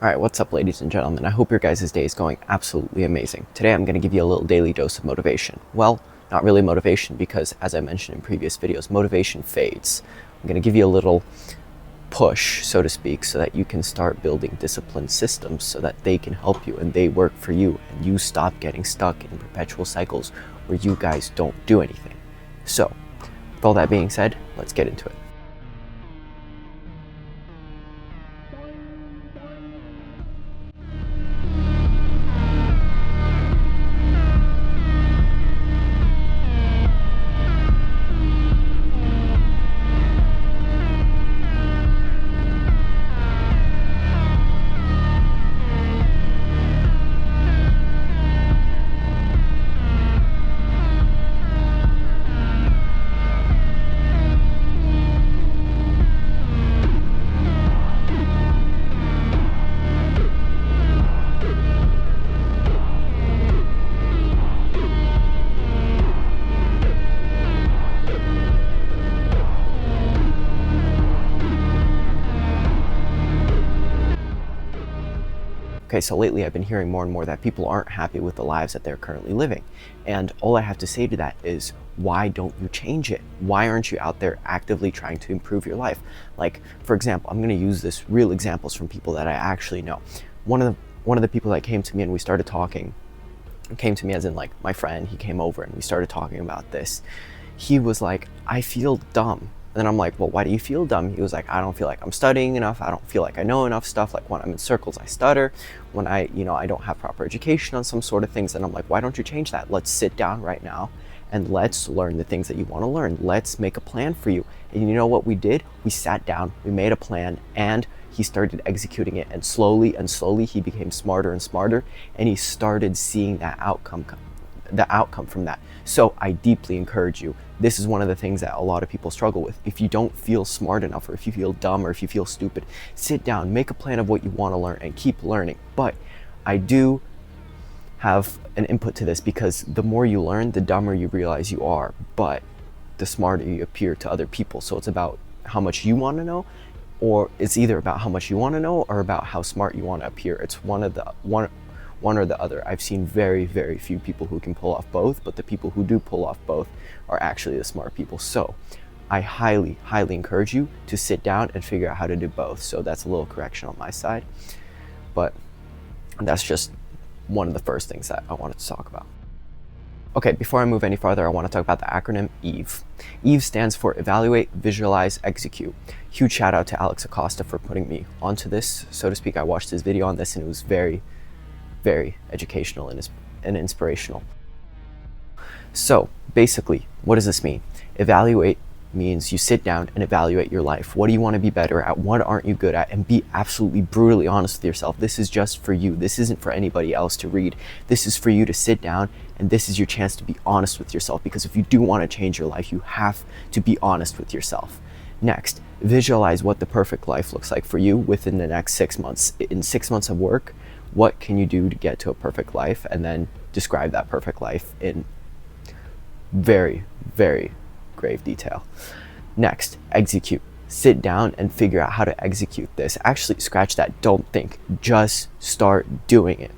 Alright, what's up ladies and gentlemen? I hope your guys' day is going absolutely amazing. Today I'm going to give you a little daily dose of motivation. Well, not really motivation because, as I mentioned in previous videos, motivation fades. I'm going to give you a little push, so to speak, so that you can start building disciplined systems so that they can help you and they work for you and you stop getting stuck in perpetual cycles where you guys don't do anything. So, with all that being said, let's get into it. Okay, so lately I've been hearing more and more that people aren't happy with the lives that they're currently living. And all I have to say to that is, why don't you change it? Why aren't you out there actively trying to improve your life? Like, for example, I'm gonna use this real examples from people that I actually know. One of the people that came to me and we started talking, came to me as in like my friend, he came over and we started talking about this. He was like, I feel dumb. And then I'm like, well, why do you feel dumb? He was like, I don't feel like I'm studying enough. I don't feel like I know enough stuff. Like when I'm in circles, I stutter. When I don't have proper education on some sort of things. And I'm like, why don't you change that? Let's sit down right now and let's learn the things that you want to learn. Let's make a plan for you. And you know what we did? We sat down, we made a plan, and he started executing it. And slowly he became smarter and smarter. And he started seeing that outcome from that. So I deeply encourage you. This is one of the things that a lot of people struggle with. If you don't feel smart enough, or if you feel dumb, or if you feel stupid, sit down, make a plan of what you want to learn and keep learning. But I do have an input to this because the more you learn, the dumber you realize you are, but the smarter you appear to other people. So it's about how much you want to know, or it's either about how much you want to know or about how smart you want to appear. It's one or the other. I've seen very, very few people who can pull off both, but the people who do pull off both are actually the smart people. So I highly, highly encourage you to sit down and figure out how to do both. So that's a little correction on my side, but that's just one of the first things that I wanted to talk about. Okay, before I move any farther, I want to talk about the acronym EVE. EVE stands for Evaluate, Visualize, Execute. Huge shout out to Alex Acosta for putting me onto this, so to speak. I watched his video on this and it was very, very educational and inspirational. So basically, what does this mean? Evaluate means you sit down and evaluate your life. What do you want to be better at? What aren't you good at? And be absolutely brutally honest with yourself. This is just for you. This isn't for anybody else to read. This is for you to sit down, and this is your chance to be honest with yourself, because if you do want to change your life, you have to be honest with yourself. Next, visualize what the perfect life looks like for you within the next 6 months. In 6 months of work, what can you do to get to a perfect life? And then describe that perfect life in very, very grave detail. Next, execute. Sit down and figure out how to execute this. Actually, scratch that. Don't think. Just start doing it.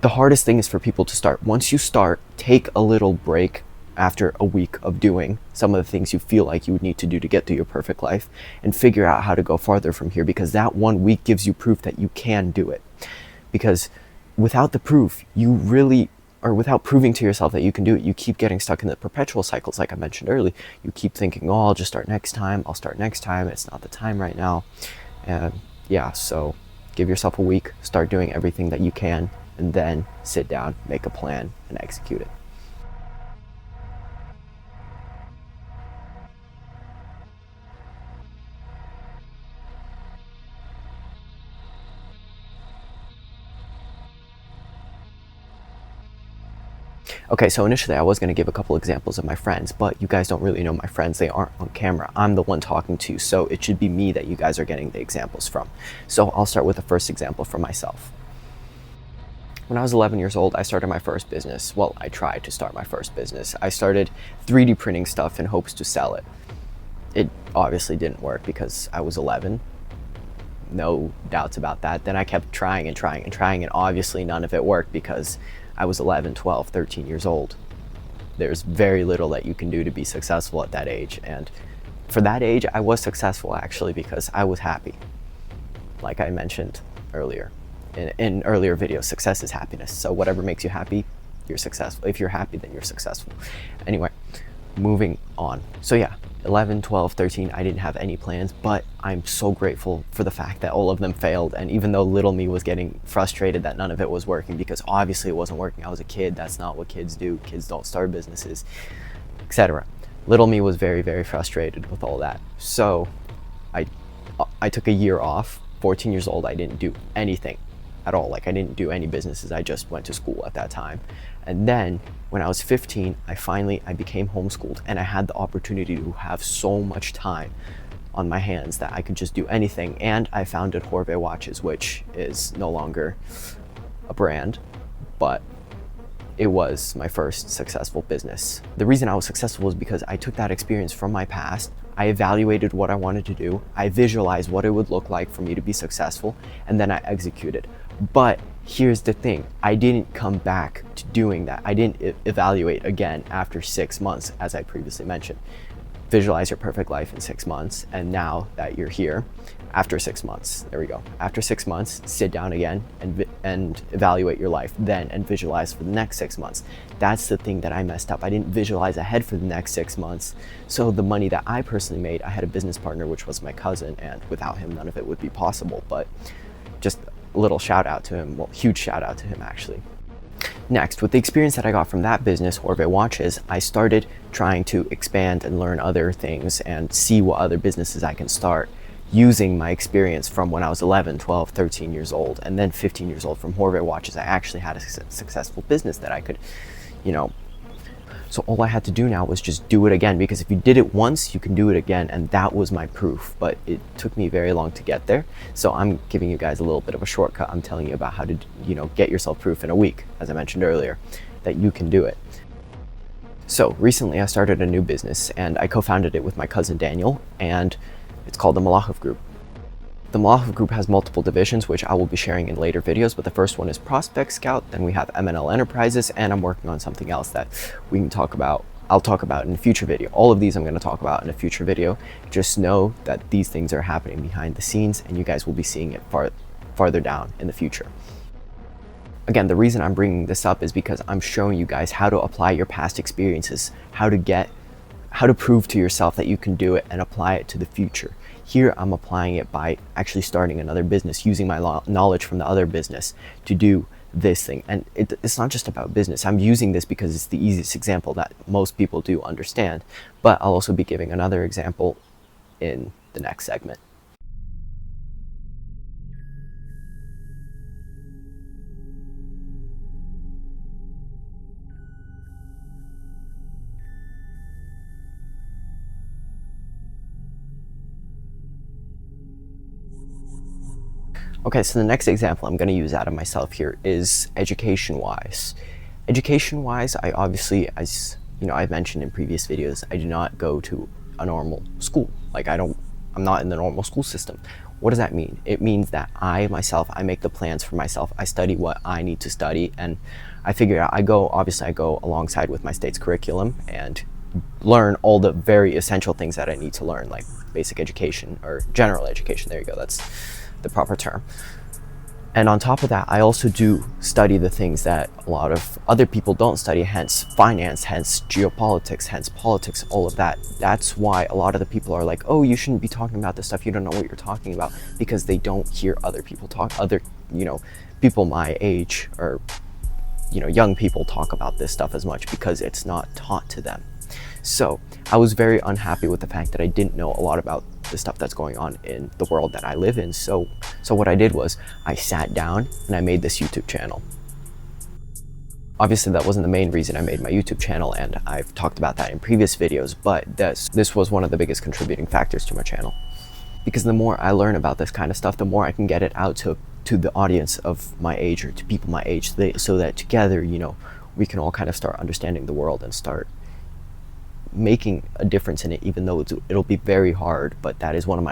The hardest thing is for people to start. Once you start, take a little break after a week of doing some of the things you feel like you would need to do to get to your perfect life, and figure out how to go farther from here, because that 1 week gives you proof that you can do it. Because without the proof, without proving to yourself that you can do it, you keep getting stuck in the perpetual cycles. Like I mentioned earlier, you keep thinking, oh, I'll just start next time. I'll start next time. It's not the time right now. And yeah, so give yourself a week, start doing everything that you can, and then sit down, make a plan, and execute it. Okay, so initially I was going to give a couple examples of my friends, but you guys don't really know my friends. They aren't on camera. I'm the one talking to you, so it should be me that you guys are getting the examples from. So I'll start with the first example for myself. When I was 11 years old, I started my first business. Well, I tried to start my first business. I started 3D printing stuff in hopes to sell it. It obviously didn't work because I was 11. no doubts about that. Then I kept trying and trying and trying, and obviously none of it worked because I was 11, 12, 13 years old. There's very little that you can do to be successful at that age, and for that age I was successful actually because I was happy. Like I mentioned earlier in earlier videos, success is happiness. So whatever makes you happy, you're successful. If you're happy, then you're successful. Anyway, moving on. So yeah, 11, 12, 13, I didn't have any plans, but I'm so grateful for the fact that all of them failed. And even though little me was getting frustrated that none of it was working, because obviously it wasn't working, I was a kid, that's not what kids do. Kids don't start businesses, etc. Little me was very, very frustrated with all that. So I took a year off. 14 years old, I didn't do anything at all. Like I didn't do any businesses. I just went to school at that time. And then when I was 15, I became homeschooled, and I had the opportunity to have so much time on my hands that I could just do anything. And I founded Jorve Watches, which is no longer a brand, but it was my first successful business. The reason I was successful was because I took that experience from my past, I evaluated what I wanted to do, I visualized what it would look like for me to be successful, and then I executed. But here's the thing, I didn't come back to doing that. I didn't evaluate again after 6 months, as I previously mentioned. Visualize your perfect life in 6 months, and now that you're here, after 6 months, there we go. After 6 months, sit down again and evaluate your life then, and visualize for the next 6 months. That's the thing that I messed up. I didn't visualize ahead for the next 6 months. So the money that I personally made, I had a business partner, which was my cousin, and without him, none of it would be possible. But just a little shout out to him, well, huge shout out to him actually. Next, with the experience that I got from that business, Jorve Watches, I started trying to expand and learn other things and see what other businesses I can start using my experience from when I was 11, 12, 13 years old, and then 15 years old. From Jorve Watches, I actually had a successful business that I could, so all I had to do now was just do it again, because if you did it once, you can do it again, and that was my proof. But it took me very long to get there, so I'm giving you guys a little bit of a shortcut. I'm telling you about how to, get yourself proof in a week, as I mentioned earlier, that you can do it. So recently I started a new business, and I co-founded it with my cousin Daniel, and it's called the Malachov Group. The Malachov Group has multiple divisions, which I will be sharing in later videos, but the first one is Prospect Scout, then we have MNL Enterprises, and I'm working on something else that we can talk about. I'll talk about in a future video. All of these I'm going to talk about in a future video. Just know that these things are happening behind the scenes, and you guys will be seeing it farther down in the future. Again, the reason I'm bringing this up is because I'm showing you guys how to apply your past experiences, how to prove to yourself that you can do it and apply it to the future. Here I'm applying it by actually starting another business, using my knowledge from the other business to do this thing. And it's not just about business. I'm using this because it's the easiest example that most people do understand, but I'll also be giving another example in the next segment. Okay, so the next example I'm going to use out of myself here is education-wise. Education-wise, I obviously, as I've mentioned in previous videos, I do not go to a normal school. Like I'm not in the normal school system. What does that mean? It means that I make the plans for myself. I study what I need to study, and I figure out, I go alongside with my state's curriculum and learn all the very essential things that I need to learn, like basic education or general education. There you go, that's the proper term. And on top of that, I also do study the things that a lot of other people don't study, hence finance, hence geopolitics, hence politics, all of that. That's why a lot of the people are like, oh, you shouldn't be talking about this stuff, you don't know what you're talking about, because they don't hear other people talk, people my age, or young people talk about this stuff as much, because it's not taught to them. So I was very unhappy with the fact that I didn't know a lot about the stuff that's going on in the world that I live in. So what I did was I sat down and I made this YouTube channel. Obviously that wasn't the main reason I made my YouTube channel, and I've talked about that in previous videos, but this was one of the biggest contributing factors to my channel. Because the more I learn about this kind of stuff, the more I can get it out to the audience of my age, or to people my age, so that together, we can all kind of start understanding the world and start making a difference in it, even though it'll be very hard. But that's one of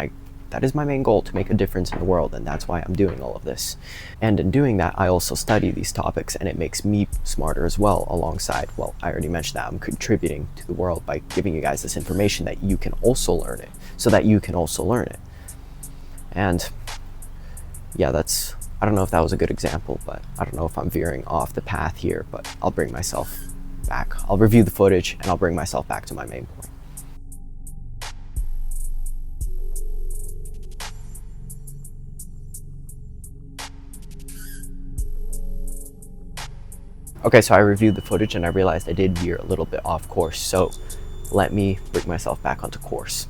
That is my main goal, to make a difference in the world, and that's why I'm doing all of this. And in doing that, I also study these topics, and it makes me smarter as well, alongside, well, I already mentioned that I'm contributing to the world by giving you guys this information that you can also learn it, so that you can also learn it. And yeah, I don't know if that was a good example, but I don't know if I'm veering off the path here, but I'll bring myself back. I'll review the footage and I'll bring myself back to my main point. Okay, so I reviewed the footage and I realized I did veer a little bit off course, so let me bring myself back onto course.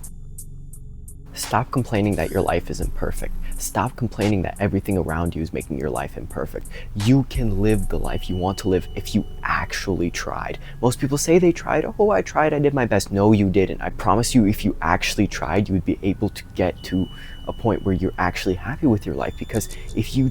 Stop complaining that your life isn't perfect. Stop complaining that everything around you is making your life imperfect. You can live the life you want to live if you actually tried. Most people say they tried. Oh, I tried, I did my best. No, you didn't. I promise you, if you actually tried, you would be able to get to a point where you're actually happy with your life. Because if you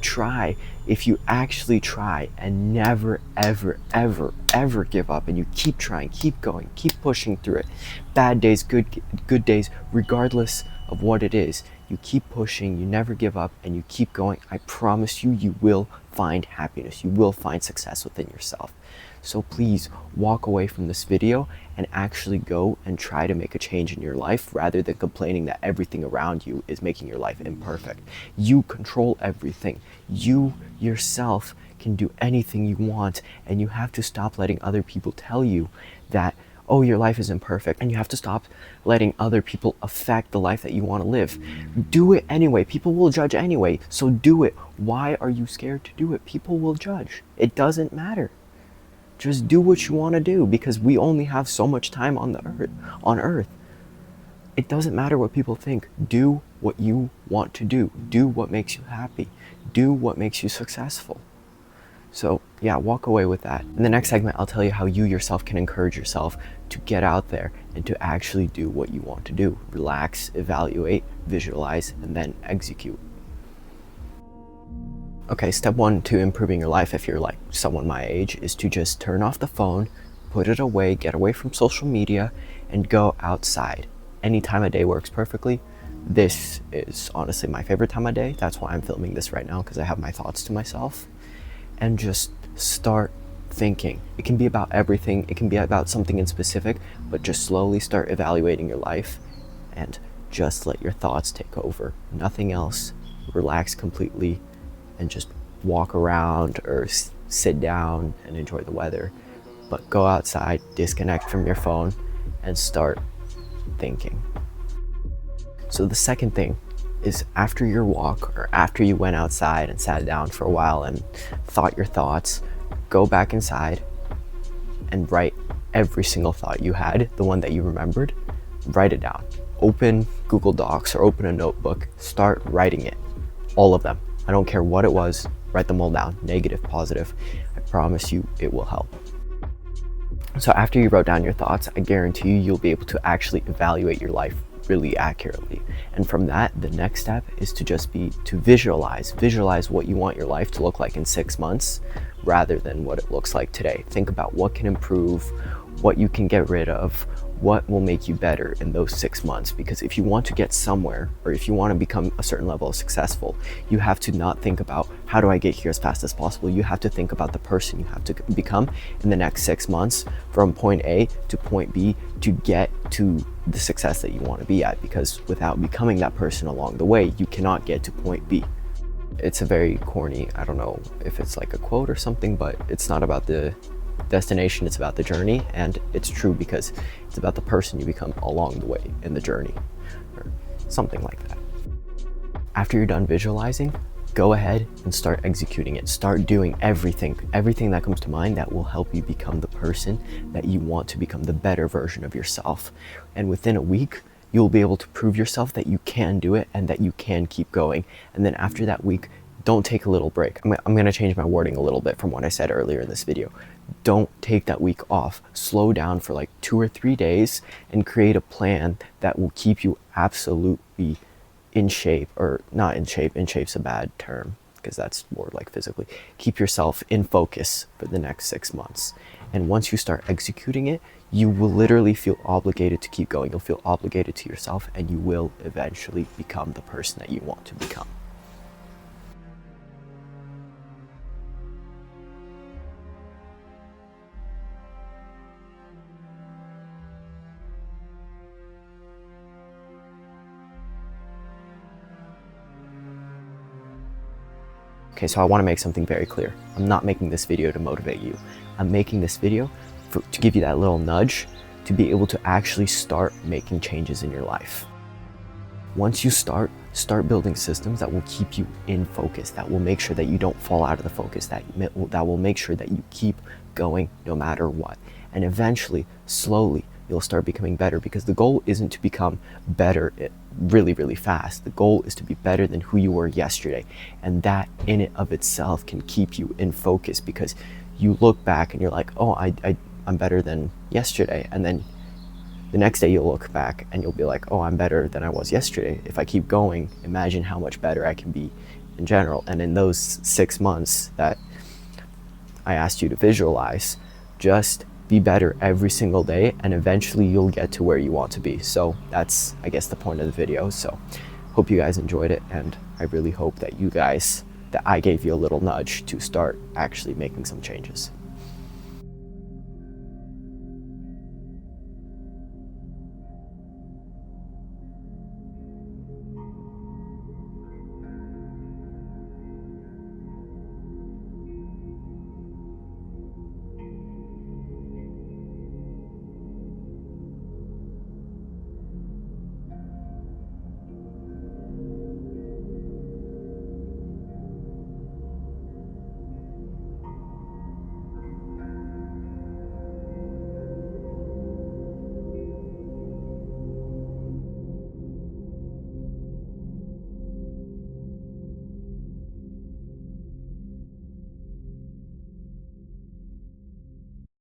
actually try and never, ever, ever, ever give up, and you keep trying, keep going, keep pushing through it, bad days, good days, regardless of what it is, you keep pushing, you never give up, and you keep going, I promise you, you will find happiness. You will find success within yourself. So please walk away from this video and actually go and try to make a change in your life, rather than complaining that everything around you is making your life imperfect. You control everything. You yourself can do anything you want, and you have to stop letting other people tell you that, oh, your life is imperfect, and you have to stop letting other people affect the life that you want to live. Do it anyway. People will judge anyway, so do it. Why are you scared to do it? People will judge. It doesn't matter. Just do what you want to do, because we only have so much time on earth. It doesn't matter what people think. Do what you want to do. Do what makes you happy. Do what makes you successful. So yeah, walk away with that. In the next segment, I'll tell you how you yourself can encourage yourself to get out there and to actually do what you want to do. Relax, evaluate, visualize, and then execute. Okay, step one to improving your life, if you're like someone my age, is to just turn off the phone, put it away, get away from social media, and go outside. Any time of day works perfectly. This is honestly my favorite time of day. That's why I'm filming this right now, because I have my thoughts to myself. And just start thinking. It can be about everything. It can be about something in specific, but just slowly start evaluating your life and just let your thoughts take over. Nothing else. Relax completely and just walk around or sit down and enjoy the weather. But go outside, disconnect from your phone, and start thinking. So the second thing is, after your walk, or after you went outside and sat down for a while and thought your thoughts, go back inside and write every single thought you had, the one that you remembered. Write it down. Open Google Docs or open a notebook. Start writing it. All of them. I don't care what it was. Write them all down. Negative, positive. I promise you it will help. So after you wrote down your thoughts, I guarantee you'll be able to actually evaluate your life really accurately. And from that, the next step is to visualize what you want your life to look like in 6 months, rather than what it looks like today. Think about what can improve, what you can get rid of, what will make you better in those 6 months. Because if you want to get somewhere, or if you want to become a certain level of successful, you have to not think about how do I get here as fast as possible. You have to think about the person you have to become in the next 6 months, from point A to point B, to get to the success that you want to be at. Because without becoming that person along the way, you cannot get to point B. It's a very corny, I don't know if it's like a quote or something, but it's not about the destination, it's about the journey. And it's true, because it's about the person you become along the way in the journey, or something like that. After you're done visualizing, go ahead and start executing it. Start doing everything that comes to mind that will help you become the person that you want to become, the better version of yourself. And within a week, you'll be able to prove yourself that you can do it and that you can keep going. And then after that week, don't take a little break. I'm going to change my wording a little bit from what I said earlier in this video. Don't take that week off. Slow down for like 2 or 3 days and create a plan that will keep you absolutely in shape, or not in shape. In shape's a bad term. because that's more like physically. Keep yourself in focus for the next 6 months. And once you start executing it, you will literally feel obligated to keep going. You'll feel obligated to yourself, and you will eventually become the person that you want to become. Okay, so I want to make something very clear. I'm not making this video to motivate you. I'm making this video to give you that little nudge to be able to actually start making changes in your life. Once you start building systems that will keep you in focus, that will make sure that you don't fall out of the focus, that will make sure that you keep going no matter what. And eventually, slowly, you'll start becoming better, because the goal isn't to become better really, really fast. The goal is to be better than who you were yesterday. And that in and of itself can keep you in focus, because you look back and you're like, oh, I'm better than yesterday. And then the next day you'll look back and you'll be like, oh, I'm better than I was yesterday. If I keep going, imagine how much better I can be in general. And in those 6 months that I asked you to visualize, just be better every single day, and eventually you'll get to where you want to be. So that's, I guess, the point of the video. So hope you guys enjoyed it, and I really hope that I gave you a little nudge to start actually making some changes.